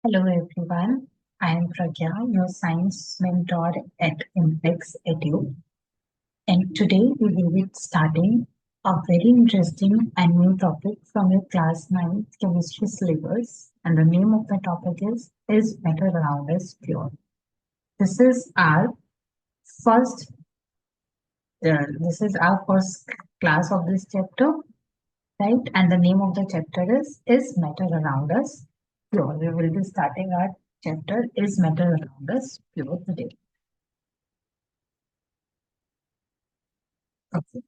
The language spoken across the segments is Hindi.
Hello everyone, I am Pragya, your science mentor at Impex Edu, and today we will be starting a very interesting and new topic from your class 9 chemistry syllabus, and the name of the topic is Matter Around Us Pure. This is our first this is our first class of this chapter, right? And the name of the chapter is Matter Around Us Pure. We will be starting our chapter is Matter Around Us Pure today. Okay.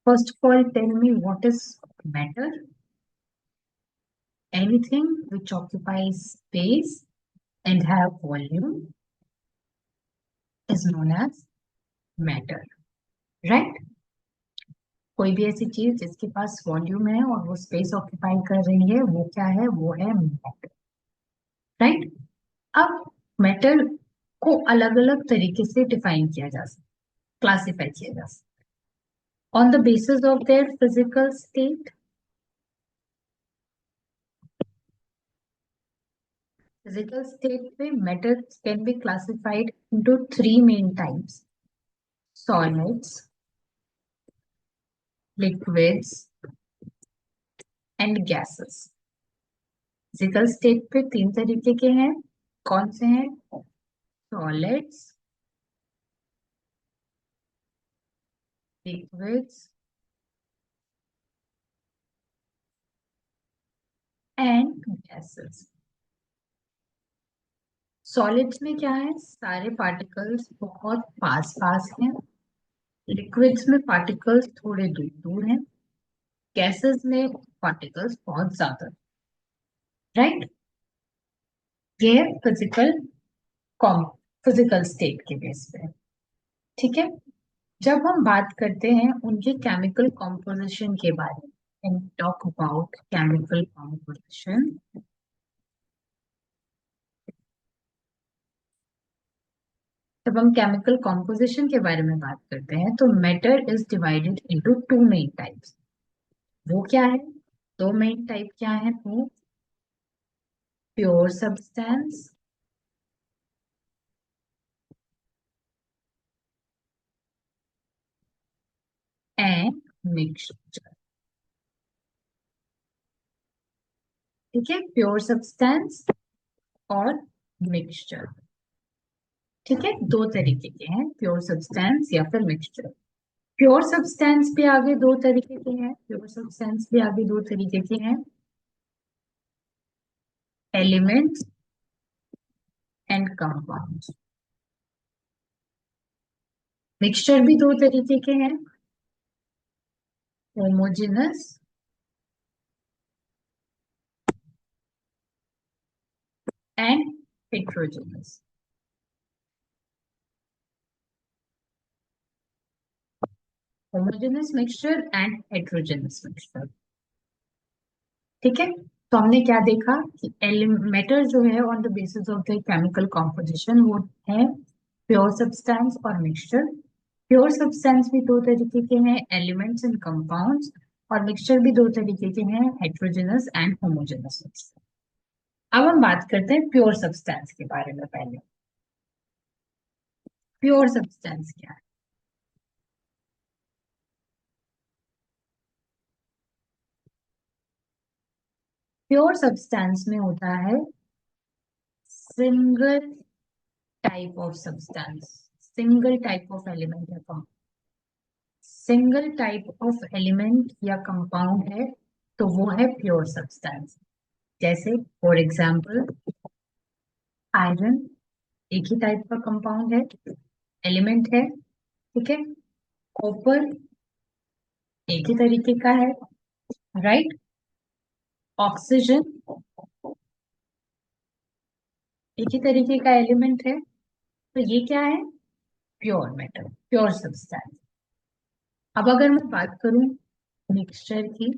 First of all, tell me what is matter? Anything which occupies space and have volume is known as matter, right? कोई भी ऐसी चीज जिसके पास वॉल्यूम है और वो स्पेस ऑक्यूपाई कर रही है वो क्या है? वो है मैटर, राइट? अब मैटर को अलग अलग तरीके से डिफाइन किया जा सकता, क्लासिफाई किया जा सकता on the basis of their physical state. Physical state पे matter can be classified into three main types: solids, liquids and gases. Physical state पे तीन तरीके के हैं. कौन से हैं? Solids, liquids and gases. Solids में क्या है? सारे पार्टिकल्स बहुत पास पास हैं. लिक्विड्स में पार्टिकल्स थोड़े दूर दूर हैं. गैसेस में पार्टिकल्स बहुत ज्यादा, राइट? ये है फिजिकल स्टेट के बेस पे, ठीक है? जब हम बात करते हैं उनके केमिकल कॉम्पोजिशन के बारे में, and talk about chemical composition, जब हम केमिकल कॉम्पोजिशन के बारे में बात करते हैं तो matter is divided into two main types. वो क्या है? दो मेन टाइप क्या है? वो प्योर सब्सटेंस एंड मिक्सचर. ठीक है, प्योर सब्सटेंस और मिक्सचर. ठीक है, दो तरीके के हैं, प्योर सब्सटेंस या फिर मिक्सचर. प्योर सब्सटेंस भी आगे दो तरीके के हैं. प्योर सब्सटेंस भी आगे दो तरीके के हैं: एलिमेंट्स एंड कंपाउंड्स. मिक्सचर भी दो तरीके के हैं: homogeneous and heterogeneous. Homogeneous mixture and heterogeneous mixture. ठीक है, तो हमने क्या देखा कि मैटर जो है on the basis of the chemical composition वो है प्योर सब्सटेंस और मिक्सचर. प्योर सब्सटेंस भी दो तरीके के हैं: एलिमेंट्स एंड कंपाउंड्स. और मिक्सचर भी दो तरीके के हैं: हेट्रोजेनस एंड होमोजेनस मिक्सचर. अब हम बात करते हैं प्योर सब्सटेंस के बारे में. पहले प्योर सब्सटेंस क्या है? प्योर सब्सटेंस में होता है single type of substance, single type of element है. सिंगल टाइप ऑफ एलिमेंट या कंपाउंड है तो वो है प्योर सब्सटेंस. जैसे फॉर एग्जांपल आयरन एक ही टाइप का कंपाउंड है, एलिमेंट है, ठीक है? कॉपर एक ही तरीके का है, राइट? ऑक्सीजन एक ही तरीके का एलिमेंट है. तो ये क्या है? Pure matter, pure substance. अब अगर मैं बात करूं मिक्सचर की,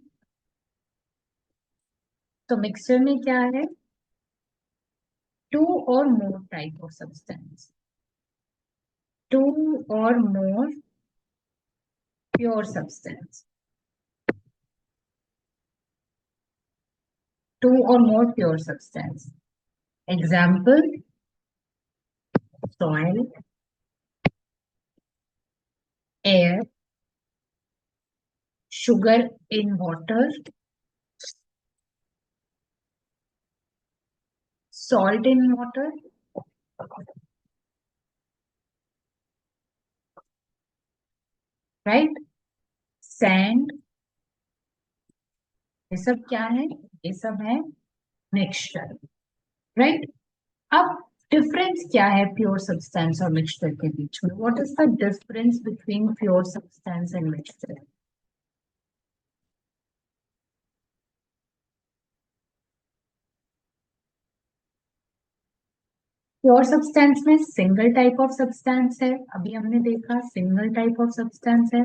तो मिक्सचर में क्या है? Two or more type of substance, two or more pure substance. two or more pure substance. Example, soil, air, sugar in water, salt in water, right? Sand, ये सब क्या है? ये सब है मिक्सचर, राइट? अब डिफरेंस क्या है प्योर सब्सटेंस और मिक्सचर के बीच में? What is the difference between pure substance and mixture? Pure substance में सिंगल टाइप ऑफ सब्सटेंस है, अभी हमने देखा सिंगल टाइप ऑफ सब्सटेंस है।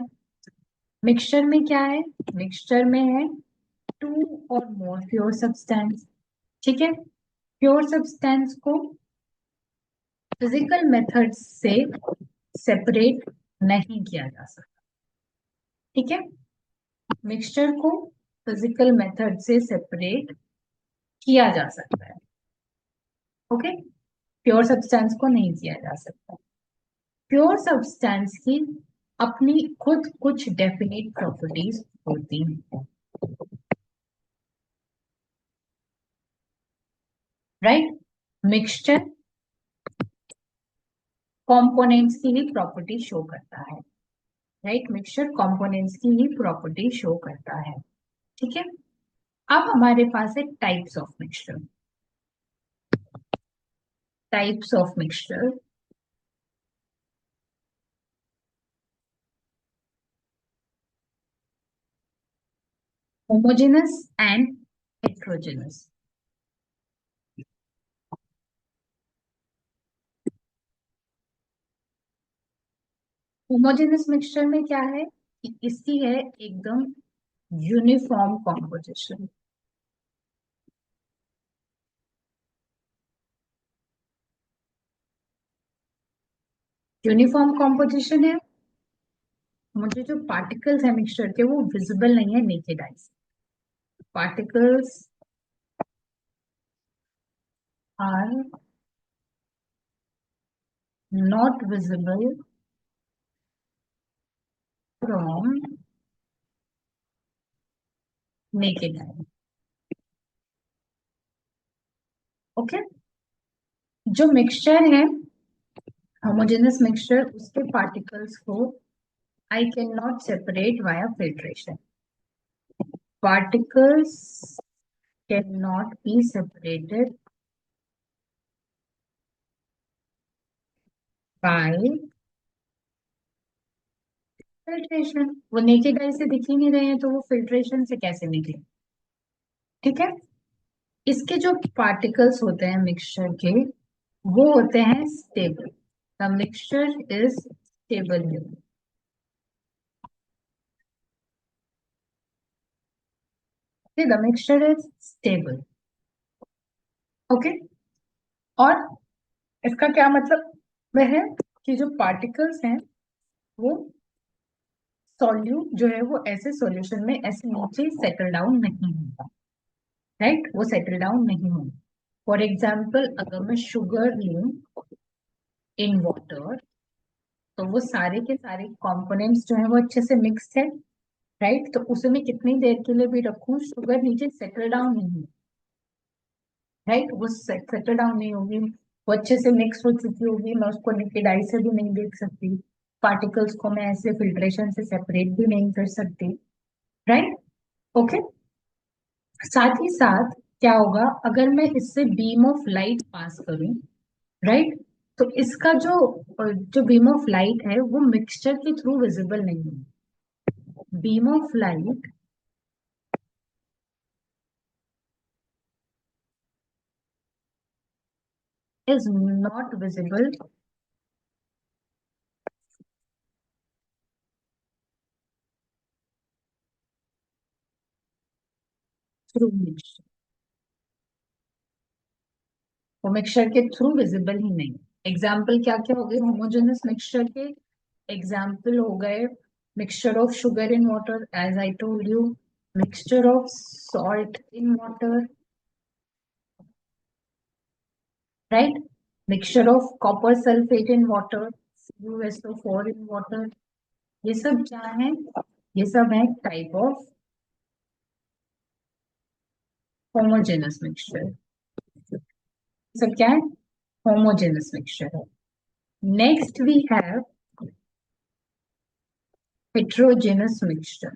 मिक्सचर में क्या है? मिक्सचर में है two or more pure substance, ठीक है? प्योर सब्सटेंस को फिजिकल मेथड से सेपरेट नहीं किया जा सकता, ठीक है? मिक्सचर को फिजिकल मेथड से सेपरेट किया जा सकता है, ओके? प्योर सब्सटेंस को नहीं किया जा सकता। प्योर सब्सटेंस की अपनी खुद कुछ डेफिनेट प्रॉपर्टीज होती हैं, राइट? मिक्सचर कंपोनेंट्स की ही प्रॉपर्टी शो करता है, राइट? मिक्सचर कंपोनेंट्स की ही प्रॉपर्टी शो करता है, ठीक है? अब हमारे पास है types of mixture. Types of mixture, homogeneous and heterogeneous. Homogeneous mixture में क्या है कि इसकी है एकदम यूनिफॉर्म कॉम्पोजिशन। यूनिफॉर्म कॉम्पोजिशन है, मुझे जो पार्टिकल्स है मिक्सचर के वो विजिबल नहीं है नेकेड आई से। Particles are not visible from naked eye, okay? जो मिक्सचर है होमोजेनस मिक्सचर, उसके पार्टिकल्स को I can not separate via filtration. Particles can not be separated by filtration. वो नेकेड आई से दिख ही नहीं रहे हैं तो वो फिल्ट्रेशन से कैसे निकले, ठीक है? इसके जो पार्टिकल्स होते हैं मिक्सचर के वो होते हैं stable. The mixture is stable here, the mixture is stable, okay? और इसका क्या मतलब वह है कि जो पार्टिकल्स हैं वो सॉल्यूट जो है वो ऐसे सॉल्यूशन में ऐसे नीचे सेटल डाउन नहीं होगा, राइट? वो सेटल डाउन नहीं होगा। फॉर एग्जाम्पल अगर मैं शुगर लूं इन वाटर तो वो सारे के सारे कंपोनेंट्स जो है वो अच्छे से मिक्स है, राइट? तो उसमें कितनी देर के लिए भी रखूं शुगर नीचे सेटल डाउन नहीं होगी, राइट? वो सेटल डाउन नहीं होगी, वो अच्छे से मिक्स हो चुकी होगी, मैं उसको नेकेड आई से भी नहीं देख सकती, पार्टिकल्स को मैं ऐसे फिल्ट्रेशन से सेपरेट भी नहीं कर सकती, राइट? ओके? साथ ही साथ क्या होगा अगर मैं इससे बीम ऑफ लाइट पास करूं, राइट? तो इसका जो जो बीम ऑफ लाइट है वो मिक्सचर के थ्रू विजिबल नहीं है। Beam of light is not visible through mixture, वो मिक्सचर के थ्रू विजिबल ही नहीं। एग्जाम्पल क्या क्या हो गए होमोजेनस मिक्सचर के? एग्जाम्पल हो गए mixture of sugar in water, as I told you, mixture of salt in water, right? Mixture of copper sulfate in water, CuSO4 in water, ये सब क्या है? ये सब है टाइप ऑफ होमोजेनस मिक्सचर। सब क्या है? होमोजेनस मिक्सचर है। Next we have heterogeneous mixture.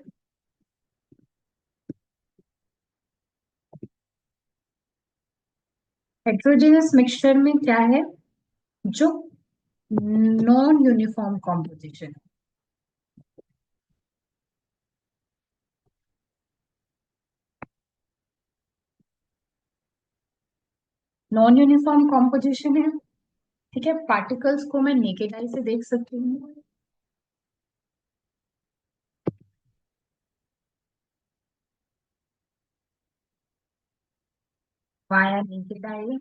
Heterogeneous mixture में क्या है? जो non uniform composition, non uniform composition है। ठीक है, पार्टिकल्स को मैं नेकेड आई से देख सकती हूँ, वाया नेकेड आई।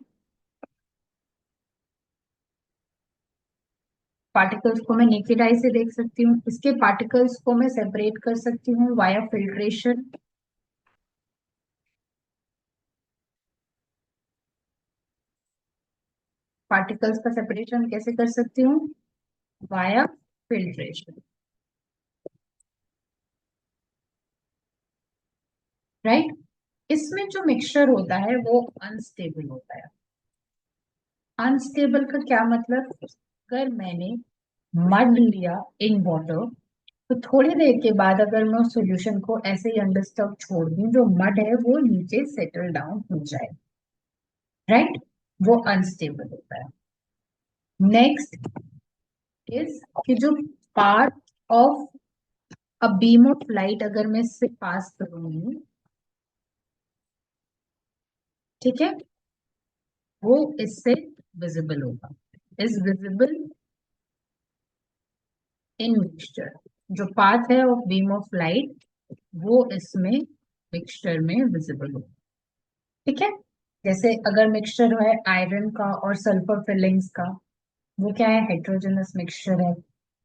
पार्टिकल्स को मैं नेकेड आई से देख सकती हूँ, इसके पार्टिकल्स को मैं सेपरेट कर सकती हूँ वाया फिल्ट्रेशन। पार्टिकल्स का सेपरेशन कैसे कर सकती हूँ? Via filtration, right. इसमें जो मिक्सचर होता है वो अनस्टेबल होता है। अनस्टेबल का क्या मतलब? अगर मैंने मड लिया इन वाटर, तो थोड़ी देर के बाद अगर मैं उस सॉल्यूशन को ऐसे ही अनडिस्टर्ब छोड़ दूं, जो मड है वो नीचे सेटल डाउन हो जाए, राइट। वो अनस्टेबल होता है। नेक्स्ट इज कि जो path of a beam of light अगर मैं इससे पास करूंगी, ठीक है, वो इससे विजिबल होगा, इज विजिबल इन मिक्सचर। जो पाथ है ऑफ बीम ऑफ लाइट वो इसमें मिक्सचर में विजिबल होगा। ठीक है, जैसे अगर मिक्सचर है आयरन का और सल्फर फिलिंग्स का, वो क्या है? हेट्रोजेनस मिक्सचर है,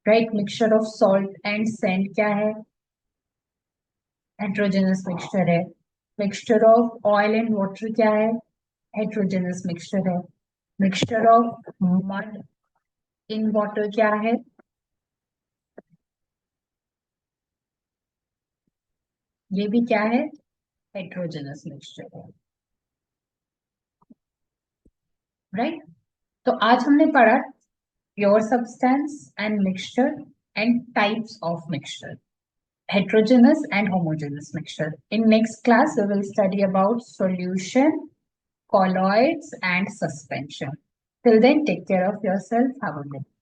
right. Mixture of salt and sand क्या है? हेट्रोजेनस मिक्सचर है। Mixture of oil and water क्या है? हेट्रोजेनस मिक्सचर है। Mixture of mud in water क्या है? ये भी क्या है? हेट्रोजेनस मिक्सचर है, राइट। तो आज हमने पढ़ा pure substance and mixture and types of mixture, heterogeneous and homogeneous mixture. In next class, we will study about solution, colloids, and suspension. Till then, take care of yourself. Have a good day.